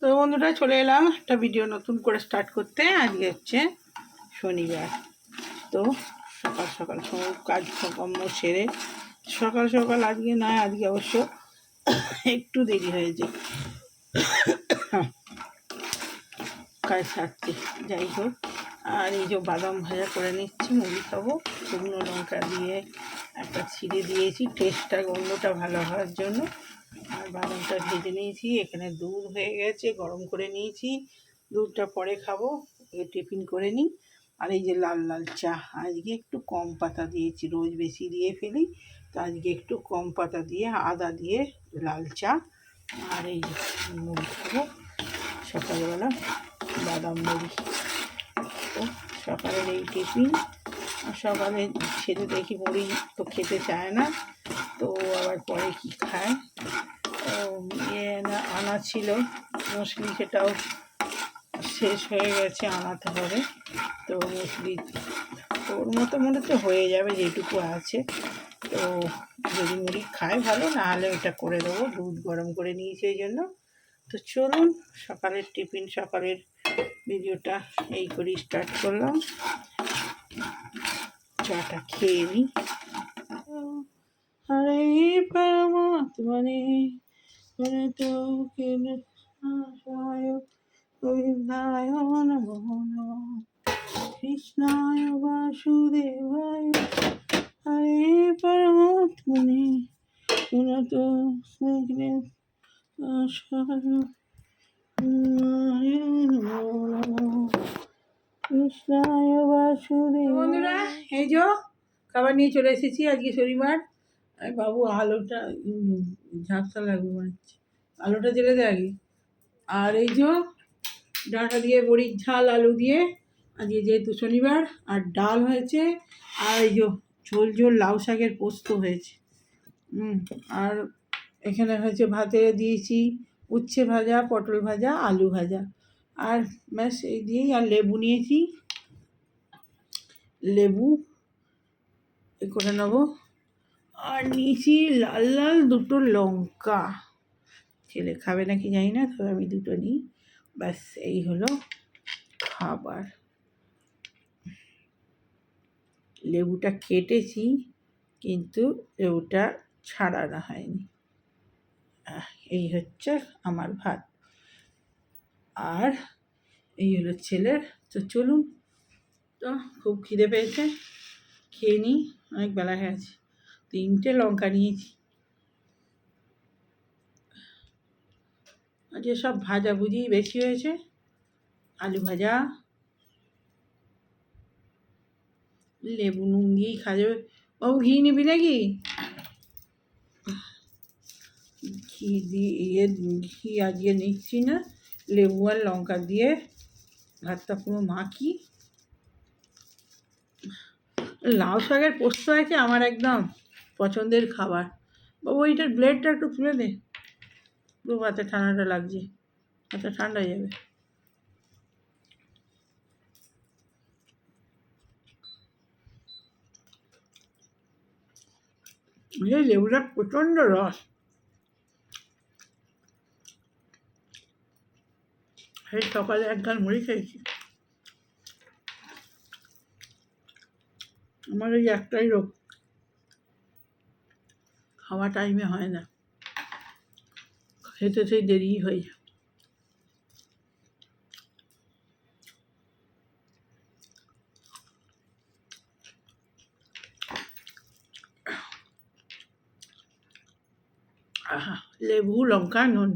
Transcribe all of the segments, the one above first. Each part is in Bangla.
তো বন্ধুরা চলে এলাম একটা ভিডিও নতুন করে স্টার্ট করতে। আজকে হচ্ছে শনিবার। তো সকাল সকাল সব কাজকর্ম সেরে সকাল সকাল আজকে নয়, আজকে অবশ্য একটু দেরি হয়েছে কাজ সারতে। যাই হোক, আর এই যে বাদাম ভাজা করে নিচ্ছি, মুড়ি খাবো। শুকনো লঙ্কা দিয়ে একটা ছিঁড়ে দিয়েছি টেস্টটা, গন্ধটা ভালো হওয়ার জন্য। আর বাদামটা ভেজে নিয়েছি, এখানে দুধ হয়ে গেছে, গরম করে নিয়েছি। দুধটা পরে খাবো, টিফিন করে নিই। আর এই যে লাল লাল চা, আজকে একটু কম পাতা দিয়েছি, রোজ বেশি দিয়ে ফেলি, তো আজকে একটু কম পাতা দিয়ে আদা দিয়ে লাল চা। আর এই যে মুড়ি খাবো সকালবেলা, বাদাম মুড়ি। তো সকালের এই টিফিন। সকালে ছেলে দেখি মুড়ি তো খেতে চায় না, তো আবার পরে কি খায়। আনা ছিল মুসলি, সেটাও শেষ হয়ে গেছে, আনাতে হবে। তো মুসলি ওর মতো মনে তো হয়ে যাবে যেটুকু আছে। তো যদি মুড়ি খায় ভালো, না হলে ওটা করে দেবো, দুধ গরম করে নিয়েছি এই জন্য। তো চলুন সকালের টিফিন, সকালের ভিডিওটা এই করেই স্টার্ট করলাম। চাটা খেয়ে নিই। হরে পরমাত্মনে গোবিন্দায় নমো নমঃ, কৃষ্ণায় বাসুদেবায়, হরে পরমাত্মনে গুণতো কৃষ্ণায় বাসুদেব। বন্ধুরা এই যে খাবার নিয়ে চলে এসেছি। আজকে শনিবার। বাবু আলুটা ঝাঁকটা লাগবে মনে হচ্ছে, আলুটা জেলে দেয় আগে। আর এই যে ডাঁটা দিয়ে বড়ির ঝাল, আলু দিয়ে, আজকে যেহেতু শনিবার। আর ডাল হয়েছে, আর এই যে ঝোল ঝোল লাউ শাকের পোস্ত হয়েছে। আর এখানে হয়েছে ভাতে দিয়েছি উচ্ছে ভাজা, পটল ভাজা, আলু ভাজা। আর ব্যাস এই দিয়েই। আর লেবু নিয়েছি, লেবু এ করে নেবো। আর নিয়েছি লাল লাল দুটো লঙ্কা। ছেলে খাবে নাকি জানি না, তবে আমি দুটো নিই। ব্যাস এই হলো খাবার। লেবুটা কেটেছি, কিন্তু লেবুটা ছাড়ানো হয়নি। এই হচ্ছে আমার ভাত, আর এই হলো ছেলের। তো চলুন, তো খুব খিদে পেয়েছে, খেয়ে নিই, অনেক বেলা হয়ে আছে। 3টে লঙ্কা নিয়েছি। আজকে সব ভাজাভুজি বেশি হয়েছে, আলু ভাজা, লেবু নুন দিয়েই খাওয়া। বাবু ঘি নিবি নাকি? ঘি দিয়ে ঘি আজকে নিচ্ছি না, লেবু আর লঙ্কা দিয়ে ভাতটা পুরো মাখি। লাউ শাকের পোস্ত আছে আমার একদম পছন্দের খাবার। বাবু এইটার ব্লেডটা একটু তুলে দে, পুরো ভাতে ঠান্ডাটা লাগছে, ভাতটা ঠান্ডা হয়ে যাবে। এই লেবুটা প্রচণ্ড রস। সেই সকালে এক গাল মুড়ি খেয়েছি। আমার এই একটাই রোগ, খাওয়া টাইমে হয় না, খেতে সেই দেরিই হয়ে যায়। লেবু, লঙ্কা, নুন।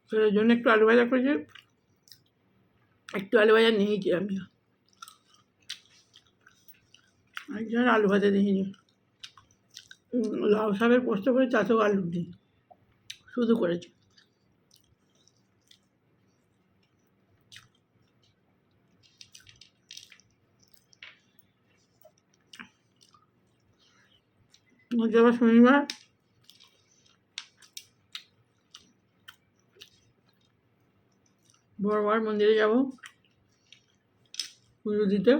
সেটার জন্য একটু আলু ভাজা করেছি, একটু আলু ভাজা নিয়েছি আমি। একজন আলু ভাজা নিয়ে লাউ শাকের পোস্ত করে, তাতেও আলু দিই, শুধু করেছি। আবার শনিবার, বড়বার মন্দিরে যাব পুজো দিতে।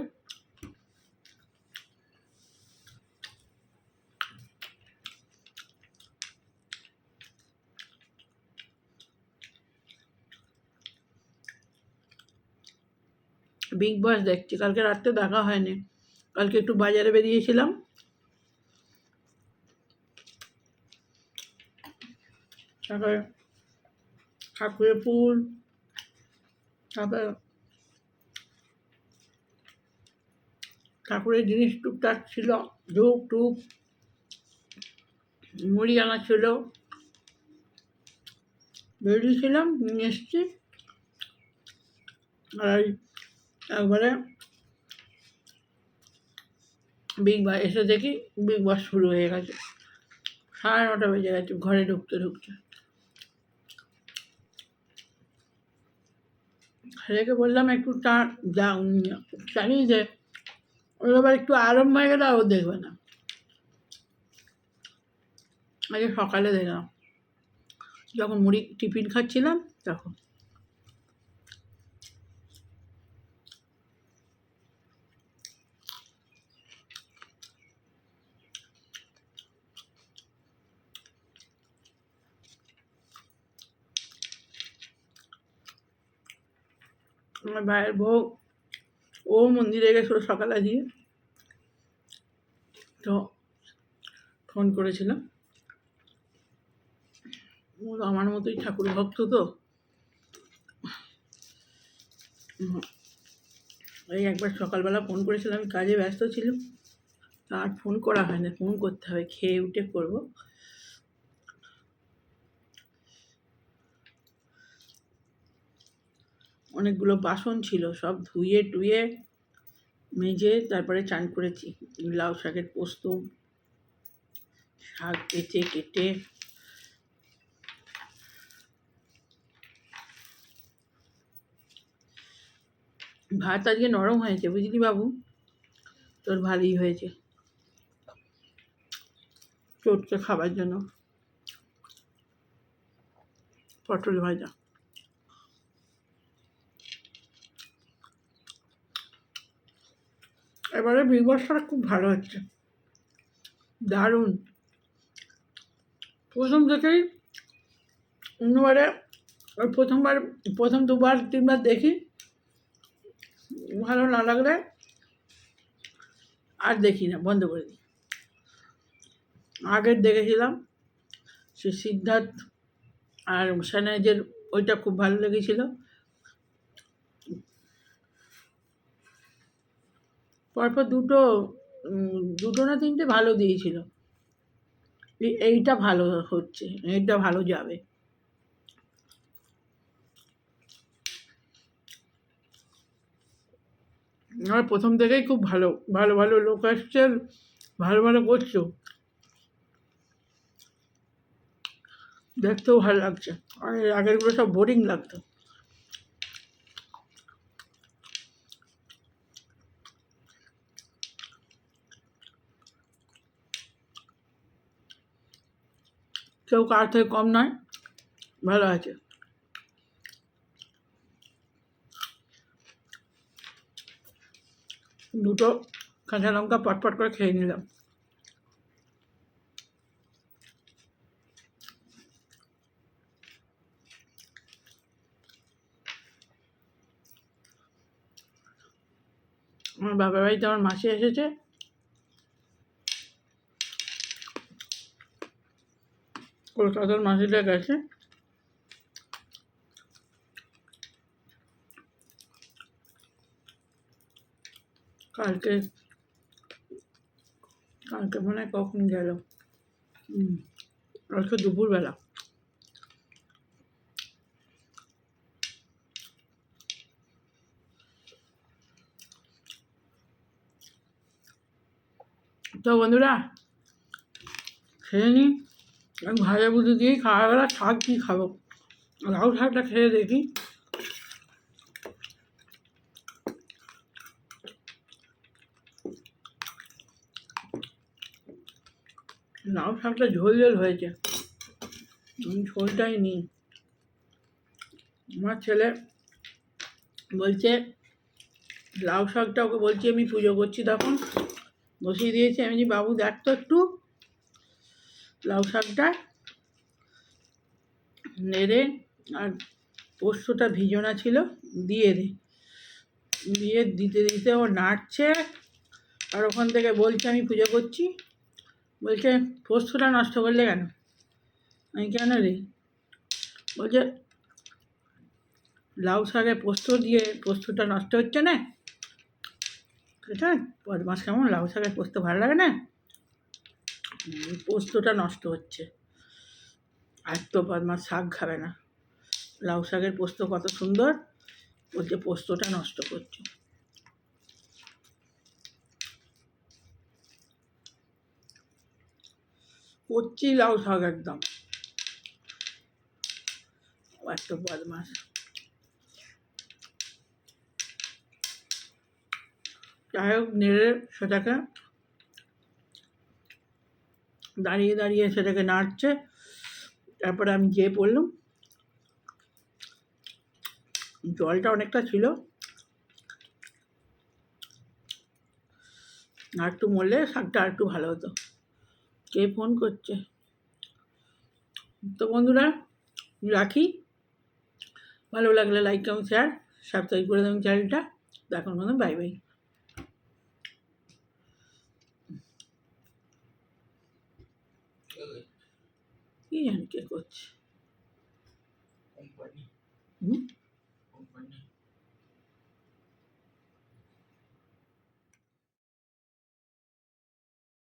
বিগ বস দেখছি, কালকে রাত্রে দেখা হয়নি। কালকে একটু বাজারে বেরিয়েছিলাম, তারপরে ঠাকুরের ফুল, তারপরে ঠাকুরের জিনিস টুকটাক ছিল, ধূপ টুপ, মুড়ি আনা ছিল, বেরিয়েছিলাম, নিয়ে এসছি। আর একবারে বিগ বস এসে দেখি বিগ বস শুরু হয়ে গেছে, 9:30 বেজে গেছে ঘরে ঢুকতে ঢুকতে। ছেলেকে বললাম একটু জানি যে ওর আবার একটু আরাম হয়ে গেলে ও দেখবে না। আগে সকালে দেখলাম যখন মুড়ি টিফিন খাচ্ছিলাম তখন। আমার ভাইয়ের বউ ও মন্দিরে গেছিলো সকালে দিয়ে, তো ফোন করেছিলাম। ও আমার মতোই ঠাকুর ভক্ত, তো এই একবার সকালবেলা ফোন করেছিলাম, আমি কাজে ব্যস্ত ছিলাম, আর ফোন করা হয় না, ফোন করতে হবে, খেয়ে উঠে করবো। অনেকগুলো বাসন ছিল, সব ধুয়ে টুয়ে মেজে তারপরে চান করেছি। লাউ শাকের পোস্ত, শাক কেটে ভাত আজকে নরম হয়েছে, বুঝলি বাবু, তোর ভালোই হয়েছে চটকে খাবার জন্য। পটল ভাজা, এবারে বিগ বসটা খুব ভালো হচ্ছে, দারুণ। প্রথম থেকেই অন্যবারে ওই প্রথম 2-3বার দেখি, ভালো না লাগলে আর দেখি না, বন্ধ করে দিই। আগের দেখেছিলাম সে সিদ্ধার্থ আর সানাইজের, ওইটা খুব ভালো লেগেছিল। পরপর দুটো না 3টে ভালো দিয়েছিল। এইটা ভালো হচ্ছে, এইটা ভালো যাবে। আমার প্রথম থেকেই খুব ভালো ভালো ভালো লোক আসছে, ভালো ভালো করছো, দেখতেও ভালো লাগছে। আর আগেরগুলো সব বোরিং লাগতো। কেউ কার থেকে কম নয়, ভালো আছে। দুটো কাঁচা লঙ্কা পটপট করে খেয়ে নিলাম। আমার বাবার বাড়িতে আমার মাসি এসেছে, কলকাতার মাসিটা গেছে। কালকে মনে হয় কখন গেল, কালকে দুপুরবেলা। তো বন্ধুরা খেয়ে নিই, আমি ভাজা বুঝি দিয়েই খাওয়া গেলা। শাক কী খাবো, লাউ শাকটা খেয়ে দেখি। লাউ শাকটা ঝোল ঝোল হয়েছে, ঝোলটাই নিই। আমার ছেলে বলছে লাউ শাকটা, ওকে বলছি আমি পুজো করছি তখন বসিয়ে দিয়েছি, আমি যে বাবু দেখ তো একটু লাউ শাকটা নেড়ে, আর পোস্তটা ভিজোনা ছিল দিয়ে দে, দিয়ে দিতে দিতে ও নাড়ছে, আর ওখান থেকে বলছে আমি পুজো করছি। বলছে পোস্তটা নষ্ট করলে কেন? আমি কেন রে? বলছে লাউ শাকে পোস্ত দিয়ে পোস্তটা নষ্ট হচ্ছে না। এটা বদমাস কেমন, লাউ শাকের পোস্ত ভালো লাগে না, পোস্তটা নষ্ট হচ্ছে। আর তো বদমাস শাক খাবে না, লাউ শাকের পোস্ত কত সুন্দর, বলছে পোস্তটা নষ্ট করছে। করছি লাউ শাক একদম, এত বদমাস। যাই হোক নেড়ে সেটাকে দাঁড়িয়ে দাঁড়িয়ে সেটাকে নাড়ছে। তারপরে আমি যেয়ে পড়লাম, জলটা অনেকটা ছিল, আর একটু মরলে শাকটা আর একটু ভালো হতো। কে ফোন করছে? তো বন্ধুরা রাখি, ভালো লাগলে লাইক কমেন্ট শেয়ার সাবস্ক্রাইব করে দেবেন চ্যানেলটা। এখন বন্ধু বাই বাই। কি জানি কে করছে? হুম।